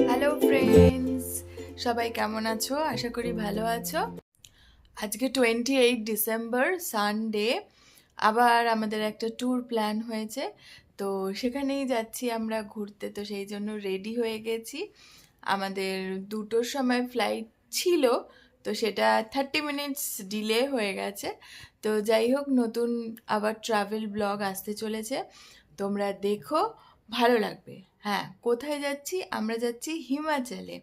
Hello friends, সবাই কেমন আছো? আশা করি ভালো আছো। আজকে 28 ডিসেম্বর সানডে। আবার আমাদের একটা ট্যুর প্ল্যান হয়েছে, তো সেখানেই যাচ্ছি আমরা ঘুরতে। তো সেই জন্য রেডি হয়ে গেছি। আমাদের 2টোর সময় ফ্লাইট ছিল, তো সেটা 30 মিনিটস ডিলে হয়ে গেছে। তো যাই হোক, নতুন আবার ট্রাভেল ব্লগ আসতে চলেছে, তোমরা দেখো, ভালো লাগবে। হ্যাঁ, কোথায় যাচ্ছি? আমরা যাচ্ছি হিমাচলে।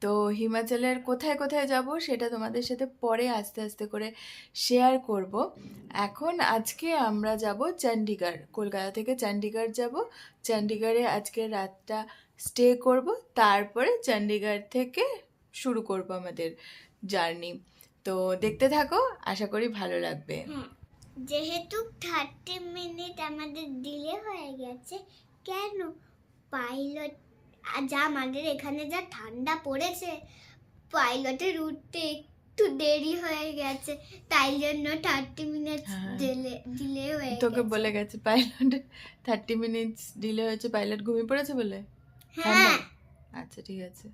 তো হিমাচলের কোথায় কোথায় যাব সেটা তোমাদের সাথে পরে আস্তে আস্তে করে শেয়ার করব। এখন আজকে আমরা যাব চণ্ডীগড়। কলকাতা থেকে চণ্ডীগড় যাব। চণ্ডীগড়ে আজকে রাতটা স্টে করব, তারপরে চণ্ডীগড় থেকে শুরু করব আমাদের জার্নি। তো দেখতে থাকো, আশা করি ভালো লাগবে। যেহেতু 30 মিনিট আমাদের ডিলে হয়ে গেছে, কেন পাইলট যা আমাদের এখানে যা ঠান্ডা পড়েছে, পাইলটের উঠতে একটু দেরি হয়ে গেছে, তাই জন্য 30 মিনিট ডিলে হয়ে গেছে। তোকে বলে গেছে পাইলট 30 মিনিটস ডিলে হয়েছে, পাইলট ঘুমিয়ে পড়েছে বলে? হ্যাঁ, আচ্ছা, ঠিক আছে।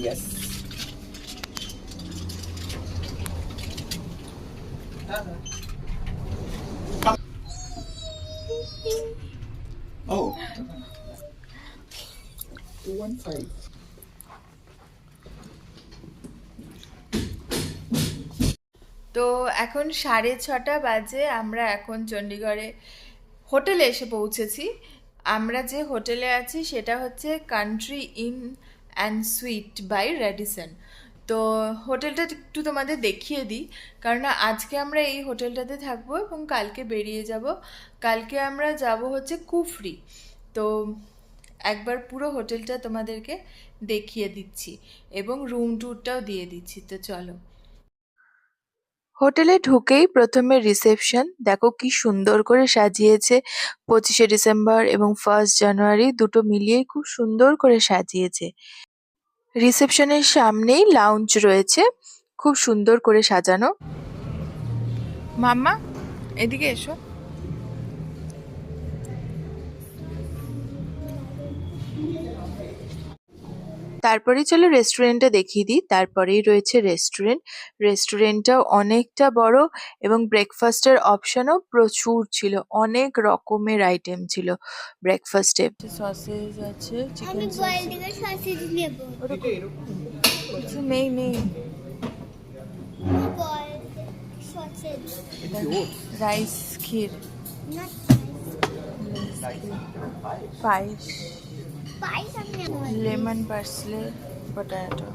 Yes. Oh. 215. তো এখন 6:30 বাজে। আমরা এখন চণ্ডীগড়ে হোটেলে এসে পৌঁছেছি। আমরা যে হোটেলে আছি সেটা হচ্ছে country inn and suite by Radisson. তো হোটেলটা একটু তোমাদের দেখিয়ে দিই, কারণ আজকে আমরা এই হোটেলটাতে থাকবো এবং কালকে বেরিয়ে যাব। কালকে আমরা যাব হচ্ছে কুফরি। তো একবার পুরো হোটেলটা তোমাদেরকে দেখিয়ে দিচ্ছি এবং রুম ট্যুরটাও দিয়ে দিচ্ছি। তো চলো। হোটেলে ঢুকেই প্রথমে রিসেপশন দেখো, কি সুন্দর করে সাজিয়েছে। 25শে ডিসেম্বর এবং 1st জানুয়ারি দুটো মিলিয়ে খুব সুন্দর করে সাজিয়েছে। রিসেপশনের সামনেই লাউঞ্জ রয়েছে, খুব সুন্দর করে সাজানো। মাম্মা, এদিকে এসো। তারপরেই চলো রেস্টুরেন্টটা দেখিয়ে দিই। তারপরেই রয়েছে রেস্টুরেন্ট। রেস্টুরেন্টটাও অনেকটা বড় এবং ব্রেকফাস্টের অপশনও প্রচুর ছিল, অনেক রকমের আইটেম ছিল ব্রেকফাস্টে। সসেজ আছে, আমি চিকেন বয়েল দিকে সসেজ নেব। নেই নেই, বয়েল সসেজ, রাইস ক্ষীর, না পায়েস, পাইস আমি নেব। Lemon parsley, potato.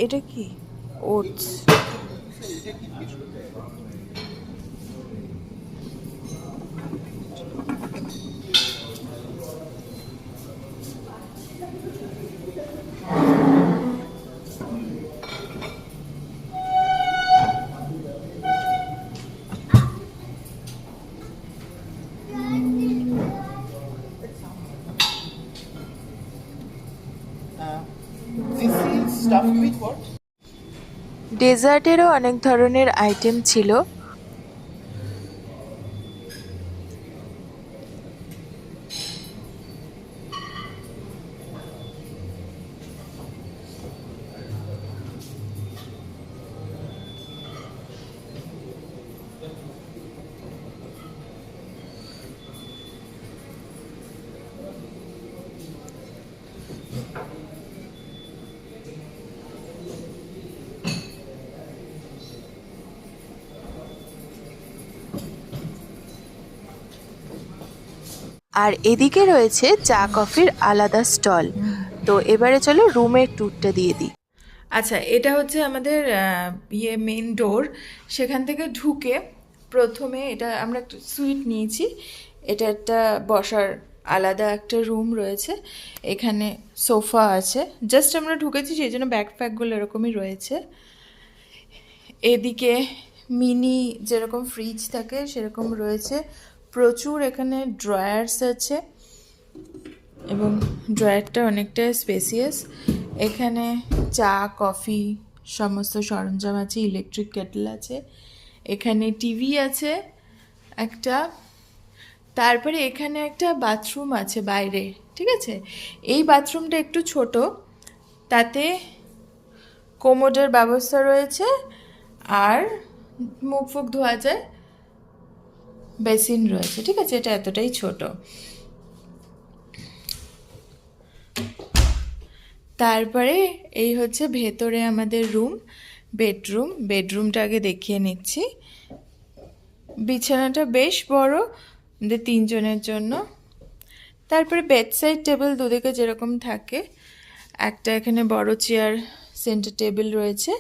এটা কি? ওটস। Stuffed with what? ডেজার্টেরও অনেক ধরনের আইটেম ছিল। আর এদিকে রয়েছে চা কফির আলাদা স্টল। তো এবারে চলো রুমের ট্যুরটা দিয়ে দিই। আচ্ছা, এটা হচ্ছে আমাদের মেন ডোর। সেখান থেকে ঢুকে প্রথমে এটা আমরা একটা সুইট নিয়েছি। এটা একটা বসার আলাদা একটা রুম রয়েছে। এখানে সোফা আছে। জাস্ট আমরা ঢুকেছি সেই জন্য ব্যাগ ফ্যাগগুলো এরকমই রয়েছে। এদিকে মিনি যেরকম ফ্রিজ থাকে সেরকম রয়েছে। প্রচুর এখানে ড্রয়ার্স আছে এবং ড্রয়ারটা অনেকটা স্পেসিয়াস। এখানে চা কফি সমস্ত সরঞ্জাম আছে, ইলেকট্রিক কেটল আছে, এখানে টিভি আছে একটা। তারপরে এখানে একটা বাথরুম আছে বাইরে, ঠিক আছে। এই বাথরুমটা একটু ছোট, তাতে কোমোডের ব্যবস্থা রয়েছে আর মুখ ফুক ধোয়া যায়, বেসিন রয়েছে, ঠিক আছে। এটা এতটাই ছোট। তারপরে এই হচ্ছে ভেতরে আমাদের রুম, বেডরুমটা আগে দেখিয়ে নিচ্ছি। বিছানাটা বেশ বড়, আমাদের 3 জনের জন্য। তারপরে বেডসাইড টেবিল দুদিকে যেরকম থাকে, একটা এখানে বড় চেয়ার সেন্টার টেবিল রয়েছে।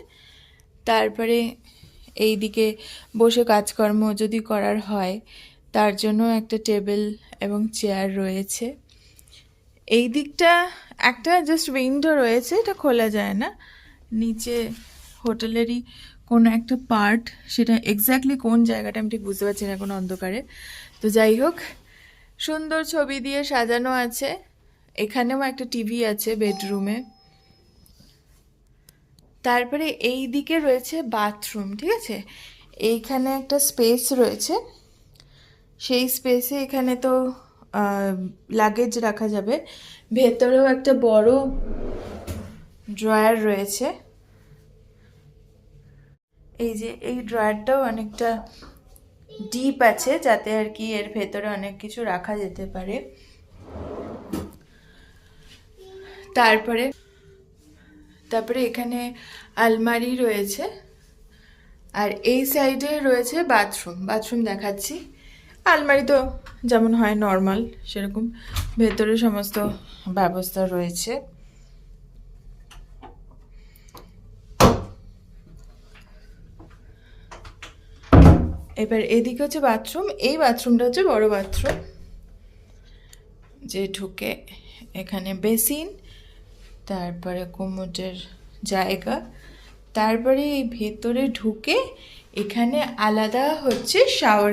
তারপরে এই দিকে বসে কাজকর্ম যদি করার হয় তার জন্য একটা টেবিল এবং চেয়ার রয়েছে। এই দিকটা একটা জাস্ট উইন্ডো রয়েছে, এটা খোলা যায় না। নিচে হোটেলেরই কোনো একটা পার্ট, সেটা এক্স্যাক্টলি কোন জায়গাটা আমি ঠিক বুঝতে পারছি না এখন অন্ধকারে। তো যাই হোক, সুন্দর ছবি দিয়ে সাজানো আছে। এখানেও একটা টিভি আছে বেডরুমে। তারপরে এই দিকে রয়েছে বাথরুম, ঠিক আছে। এইখানে একটা স্পেস রয়েছে, সেই স্পেসে এখানে তো লাগেজ রাখা যাবে। ভেতরেও একটা বড় ড্রয়ার রয়েছে। এই যে এই ড্রয়ারটাও অনেকটা ডিপ আছে, যাতে আর কি এর ভেতরে অনেক কিছু রাখা যেতে পারে। তারপরে এখানে আলমারি রয়েছে। আর এই সাইডে রয়েছে বাথরুম দেখাচ্ছি। আলমারি তো যেমন হয় নর্মাল সেরকম, ভেতরে সমস্ত ব্যবস্থা রয়েছে। এবার এদিকে হচ্ছে বাথরুম। এই বাথরুমটা হচ্ছে বড় বাথরুম, যে ঢুকে এখানে বেসিন, তারপরে কোমোডের জায়গা। তারপরে এই ভেতরে ঢুকে এখানে আলাদা হচ্ছে শাওয়ার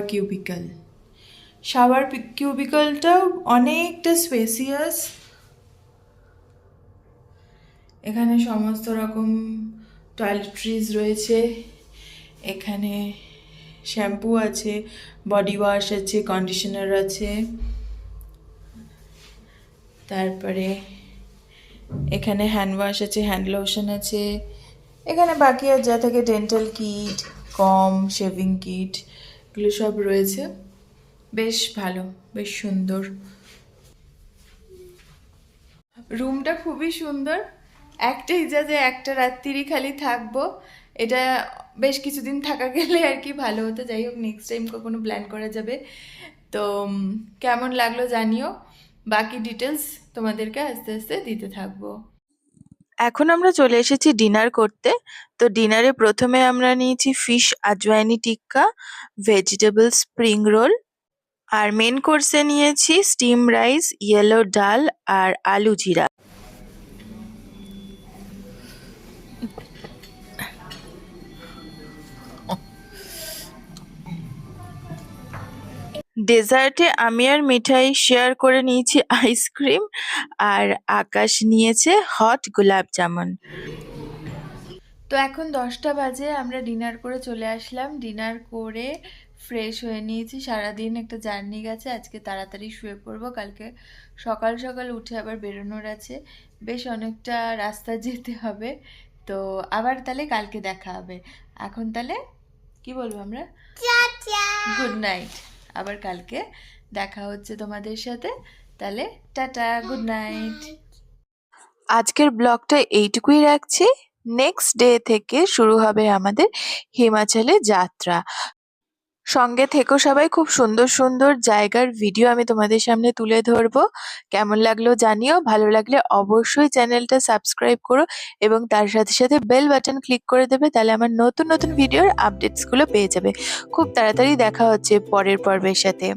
কিউবিকলটাও অনেকটা স্পেসিয়াস। এখানে সমস্ত রকম টয়লেট্রিজ রয়েছে। এখানে শ্যাম্পু আছে, বডি ওয়াশ আছে, কন্ডিশনার আছে। তারপরে এখানে হ্যান্ড ওয়াশ আছে, হ্যান্ড লোশন আছে। এখানে বাকি আর যা থাকে ডেন্টাল কিট, শেভিং কিট, এগুলো সব রয়েছে। বেশ ভালো, বেশ সুন্দর। রুমটা খুবই সুন্দর। একটাই যে একটা রাত্রিরই খালি থাকবো, এটা বেশ কিছুদিন থাকা গেলে আর কি ভালো হতো। যাই হোক, নেক্সট টাইম কখনো প্ল্যান করা যাবে। তো কেমন লাগলো জানিও। বাকি ডিটেলস তোমাদেরকে আস্তে আস্তে দিতে থাকবো। এখন আমরা চলে এসেছি ডিনার করতে। তো ডিনারে প্রথমে আমরা নিয়েছি ফিশ আজওয়াইনি টিক্কা, ভেজিটেবল স্প্রিং রোল, আর মেন কোর্সে নিয়েছি স্টিম রাইস, ইয়েলো ডাল আর আলু জিরা। ডেজার্টে আমি আর মিঠাই শেয়ার করে নিয়েছি আইসক্রিম, আর আকাশ নিয়েছে হট গোলাপ জামুন। তো এখন 10টা বাজে, আমরা ডিনার করে চলে আসলাম। ডিনার করে ফ্রেশ হয়ে নিয়েছি, সারাদিন একটা জার্নি গেছে, আজকে তাড়াতাড়ি শুয়ে পড়বো, কালকে সকাল সকাল উঠে আবার বেরোনোর আছে, বেশ অনেকটা রাস্তা যেতে হবে। তো আবার তাহলে কালকে দেখা হবে। এখন তাহলে কি বলবো আমরা, চাচা গুড নাইট। আবার কালকে দেখা হচ্ছে তোমাদের সাথে, তাহলে টাটা, গুড নাইট। আজকের ব্লগটা এইটুকুই রাখছি। নেক্সট ডে থেকে শুরু হবে আমাদের হিমাচলে যাত্রা। সঙ্গে থেকো সবাই, খুব সুন্দর সুন্দর জায়গার ভিডিও আমি তোমাদের সামনে তুলে ধরবো। কেমন লাগলো জানিও, ভালো লাগলে অবশ্যই চ্যানেলটা সাবস্ক্রাইব করো এবং তার সাথে সাথে বেল বাটন ক্লিক করে দেবে, তাহলে আমার নতুন নতুন ভিডিওর আপডেটসগুলো পেয়ে যাবে। খুব তাড়াতাড়ি দেখা হচ্ছে পরের পর্বের সাথে।